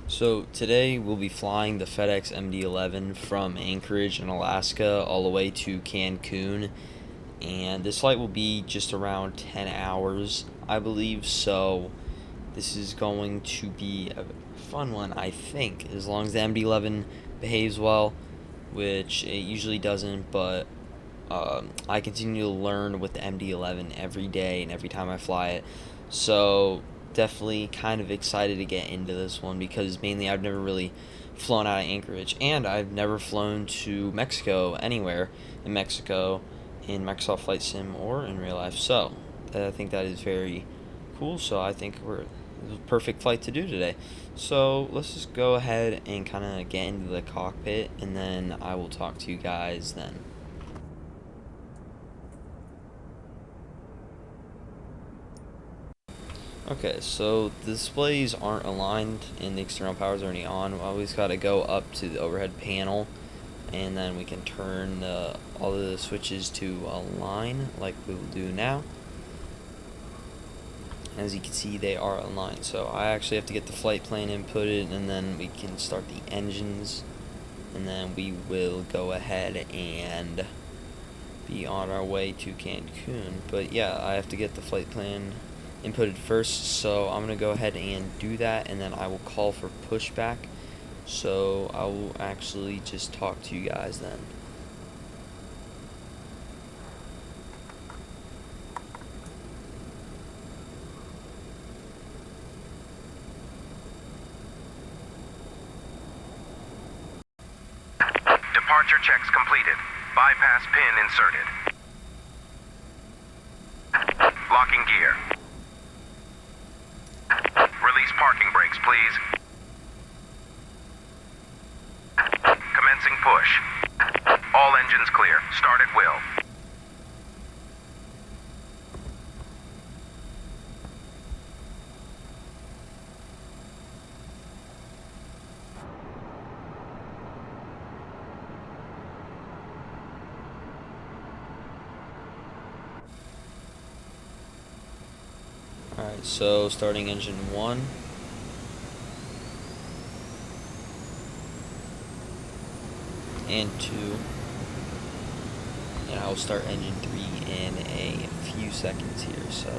So today we'll be flying the FedEx MD-11 from Anchorage in Alaska all the way to Cancun, and this flight will be just around 10 hours, I believe. So this is going to be a fun one, I think, as long as the MD-11 behaves well, which it usually doesn't, but I continue to learn with the MD-11 every day and every time I fly it. So definitely kind of excited to get into this one because mainly I've never really flown out of Anchorage, and I've never flown to Mexico, anywhere in Mexico, in Microsoft Flight Sim or in real life. So I think that is very cool. So I think we're the perfect flight to do today. So let's just go ahead and kind of get into the cockpit, and then I will talk to you guys then. Okay, so the displays aren't aligned and the external power's already on. We always got to go up to the overhead panel, and then we can turn all of the switches to align like we will do now. As you can see, they are aligned. So I actually have to get the flight plan inputted, and then we can start the engines, and then we will go ahead and be on our way to Cancun. But yeah, I have to get the flight plan inputted first, so I'm going to go ahead and do that, and then I will call for pushback. So I will actually just talk to you guys then. Departure checks completed. Bypass pin inserted. Locking gear. Release parking brakes, please. Commencing push. All engines clear. Start at will. Alright, so starting engine 1. And 2. And I will start engine 3 in a few seconds here, so.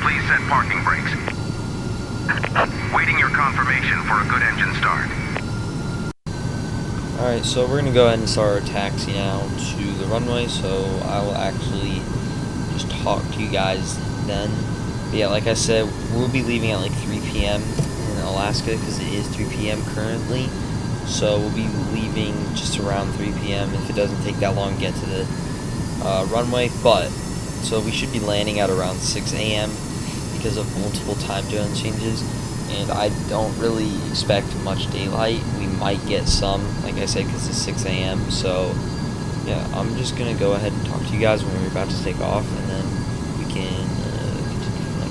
Please set parking brakes. Waiting your confirmation for a good engine start. Alright, so we're going to go ahead and start our taxi now to the runway, so I will actually just talk to you guys then. But yeah, like I said, we'll be leaving at like 3 p.m. in Alaska because it is 3 p.m. currently. So we'll be leaving just around 3 p.m. if it doesn't take that long to get to the runway. But so we should be landing at around 6 a.m. because of multiple time zone changes, and I don't really expect much daylight. We might get some, like I said, because it's 6 a.m. So yeah, I'm just gonna go ahead and talk to you guys when we're about to take off, and then we can continue from there.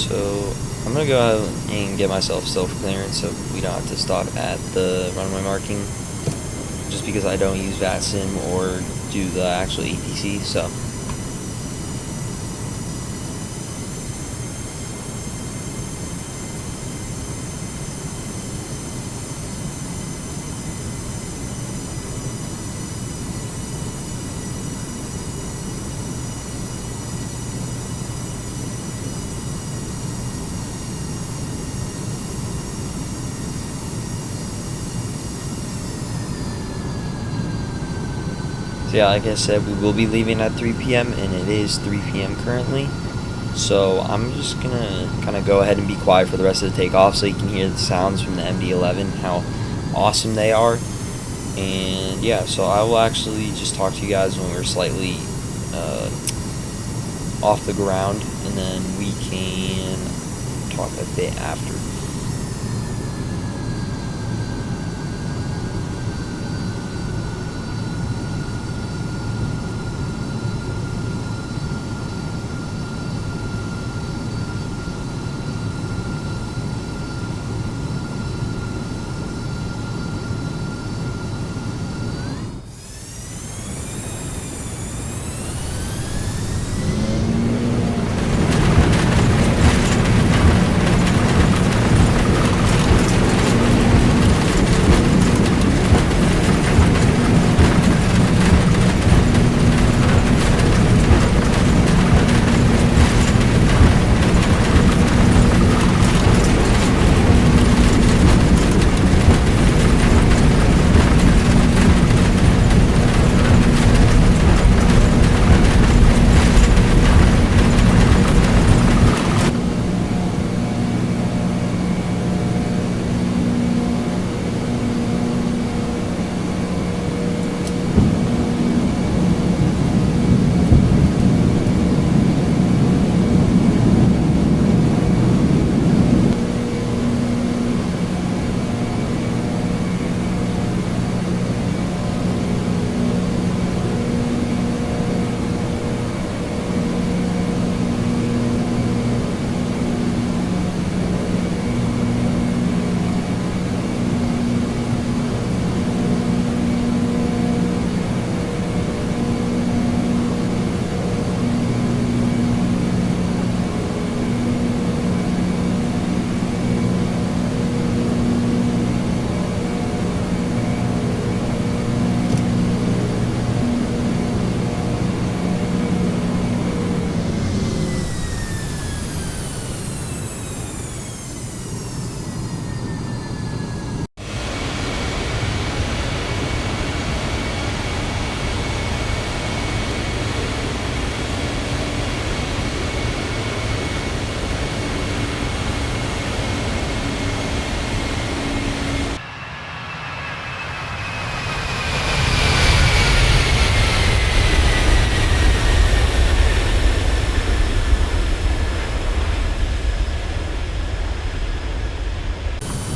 so I'm gonna go ahead and get myself self-clearance so we don't have to stop at the runway marking, just because I don't use VATSIM or do the actual ATC, so. So yeah, like I said, we will be leaving at 3 p.m. and it is 3 p.m. currently. So I'm just gonna kind of go ahead and be quiet for the rest of the takeoff so you can hear the sounds from the MD-11, how awesome they are. And yeah, so I will actually just talk to you guys when we're slightly off the ground, and then we can talk a bit after.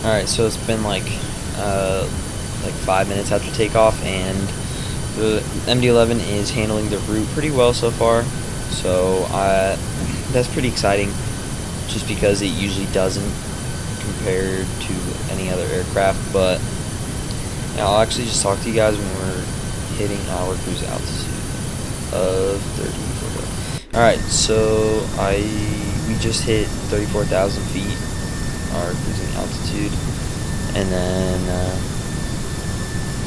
Alright, so it's been like 5 minutes after takeoff, and the MD-11 is handling the route pretty well so far. So that's pretty exciting, just because it usually doesn't compared to any other aircraft. But yeah, I'll actually just talk to you guys when we're hitting our cruise altitude of 34. Alright, so we just hit 34,000 feet, our cruising altitude, and then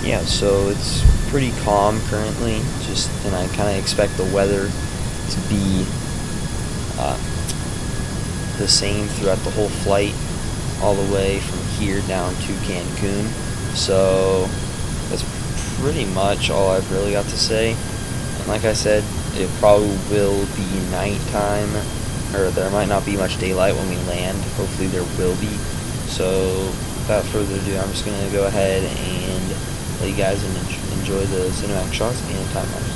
yeah, so it's pretty calm currently, and I kind of expect the weather to be the same throughout the whole flight, all the way from here down to Cancun. So that's pretty much all I've really got to say. And like I said, it probably will be nighttime, or there might not be much daylight when we land. Hopefully there will be. So without further ado, I'm just going to go ahead and let you guys enjoy the cinematic shots and time lapse.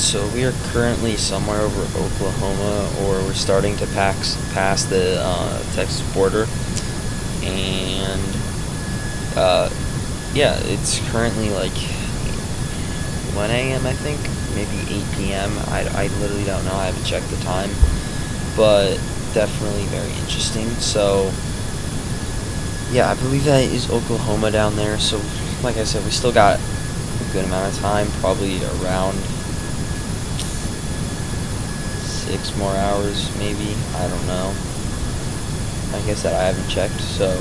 So we are currently somewhere over Oklahoma, or we're starting to pass the Texas border, and yeah, it's currently like 1 a.m. I think, maybe 8 p.m. I literally don't know. I haven't checked the time, but definitely very interesting. So yeah, I believe that is Oklahoma down there. So like I said, we still got a good amount of time, probably around 6 more hours, maybe. I don't know. Like I said, I haven't checked, so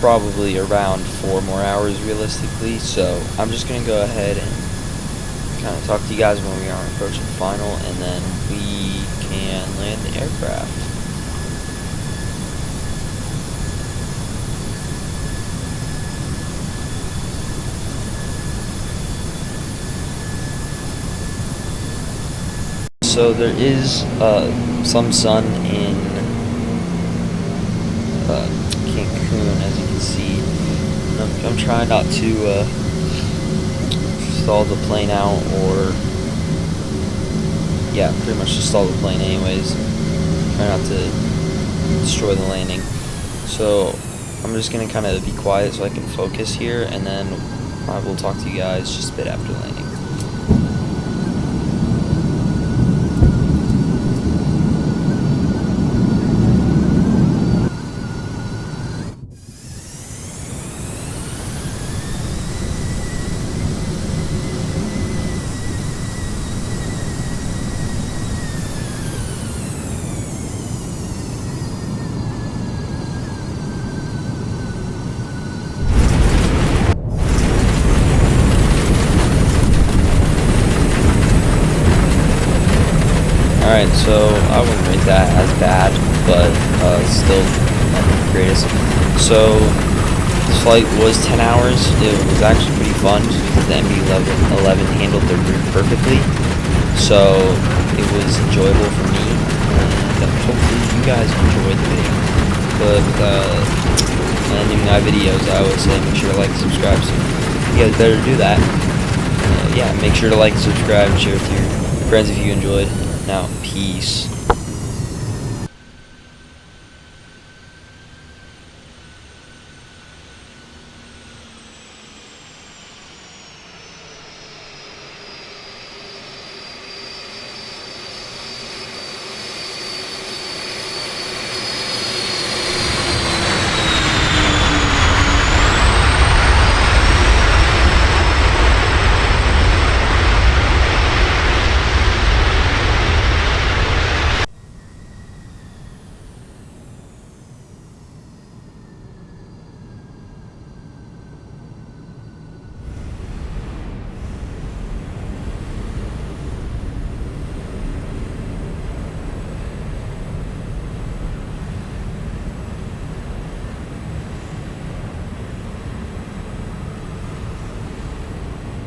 probably around 4 more hours realistically. So I'm just gonna go ahead and kind of talk to you guys when we are approaching final, and then we can land the aircraft. So there is some sun in Cancun, as you can see. I'm trying not to stall the plane out, or yeah, pretty much just stall the plane anyways. Try not to destroy the landing. So I'm just gonna kind of be quiet so I can focus here, and then I will talk to you guys just a bit after landing. Alright, so I wouldn't rate that as bad, but still not the greatest. So this flight was 10 hours. It was actually pretty fun just because the MD-11 handled the route perfectly. So it was enjoyable for me, and hopefully you guys enjoyed the video. But ending my videos, I always say make sure to like and subscribe, so you guys better do that. Yeah, make sure to like and subscribe and share with your friends if you enjoyed. Now, peace.